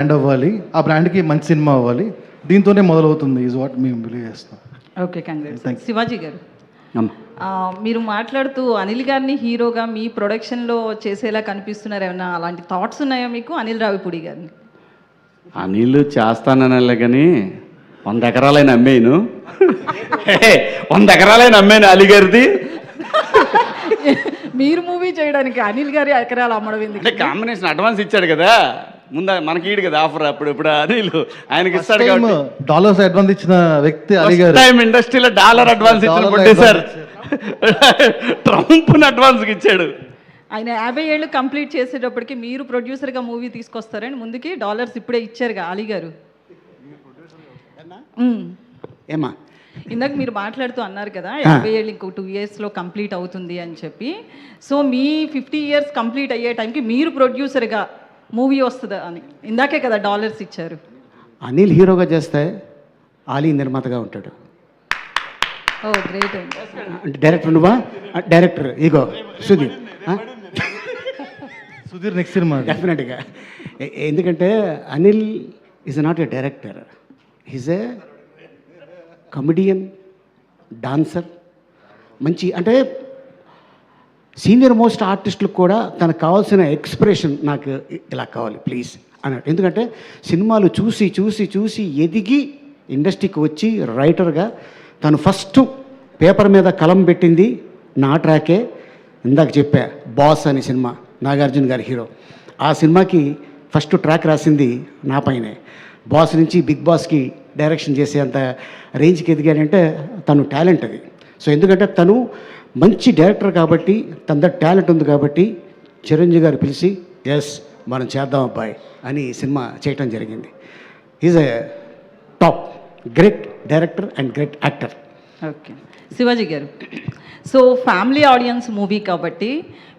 Brand అవ్వాలి, ఆ బ్రాండ్కి మంచి సినిమా అవ్వాలి, దీంతోనే మొదలవుతుంది ఈజ్ వాట్ మేము బిలీవ్ చేస్తాం. Okay, congrats. శివాజీ గారు, అమ్మ. మీరు మాట్లాడుతూ అనిల్ గారిని హీరోగా మీ ప్రొడక్షన్లో చేసేలా కనిపిస్తున్నారు, ఏమన్నా అలాంటి థాట్స్ ఉన్నాయా మీకు అనిల్ రావిపూడి గారిని? అనిల్ చేస్తాననలే కానీ 100 ఎకరాలైన అమ్మేను 100 ఎకరాలైన అమ్మాను అలిగారిది. మీరు మూవీ చేయడానికి అనిల్ గారి ఎకరాలు అమ్మడం ఎందుకు? అంటే కాంబినేషన్ అడ్వాన్స్ ఇచ్చాడు కదా, ముందు మనకి ఈడు కదా ఆఫర్, అప్పుడు అనిల్ ఆయనకి ఇస్తాడు కాబట్టి. డాలర్స్ అడ్వాన్స్ ఇచ్చిన వ్యక్తి అలీ గారు. టైం ఇండస్ట్రీలో డాలర్ అడ్వాన్స్ ఇచ్చిన కొట్టేశారు, ట్రంప్ అడ్వాన్స్ ఇచ్చాడు. ఆయన 50 ఏళ్ళు కంప్లీట్ చేసేటప్పటికి మీరు ప్రొడ్యూసర్గా మూవీ తీసుకొస్తారని ముందుకి డాలర్స్ ఇప్పుడే ఇచ్చారుగా అలీ గారు. ఏమా ఇందాక మీరు మాట్లాడుతూ అన్నారు కదా 50 ఏళ్ళు ఇంకో 2 ఇయర్స్లో కంప్లీట్ అవుతుంది అని చెప్పి. సో మీ 50 ఇయర్స్ కంప్లీట్ అయ్యే టైంకి మీరు ప్రొడ్యూసర్గా మూవీ వస్తుందా అని ఇందాకే కదా డాలర్స్ ఇచ్చారు. అనిల్ హీరోగా చేస్తే ఆలీ నిర్మాతగా ఉంటాడు. ఓ గ్రేట్ అండి. అంటే డైరెక్టర్ నువ్వా? డైరెక్టర్ ఇగో సుధీర్. సుధీర్ నెక్స్ట్ సినిమా డెఫినెట్గా. ఎందుకంటే Anil is not a director, is a comedian, dancer. మంచి అంటే సీనియర్ మోస్ట్ ఆర్టిస్టులకు కూడా తనకు కావాల్సిన ఎక్స్ప్రెషన్ నాకు ఇలా కావాలి ప్లీజ్ అన్నాడు. ఎందుకంటే సినిమాలు చూసి చూసి చూసి ఎదిగి ఇండస్ట్రీకి వచ్చి రైటర్గా తను ఫస్ట్ పేపర్ మీద కలం పెట్టింది నా ట్రాకే. ఇందాక చెప్పా బాస్ అనే సినిమా, నాగార్జున గారి హీరో. ఆ సినిమాకి ఫస్ట్ ట్రాక్ రాసింది నా పైనే. బాస్ నుంచి బిగ్ బాస్కి డైరెక్షన్ చేసేంత రేంజ్కి ఎదిగాడంటే తను టాలెంట్ అది. సో ఎందుకంటే తను మంచి డైరెక్టర్ కాబట్టి, తన టాలెంట్ ఉంది కాబట్టి చిరంజీవి గారు పిలిచి ఎస్ మనం చేద్దాం అబ్బాయి అని సినిమా చేయటం జరిగింది. Is a top great director and great actor. Okay Shivaji గారు, సో ఫ్యామిలీ ఆడియన్స్ మూవీ కాబట్టి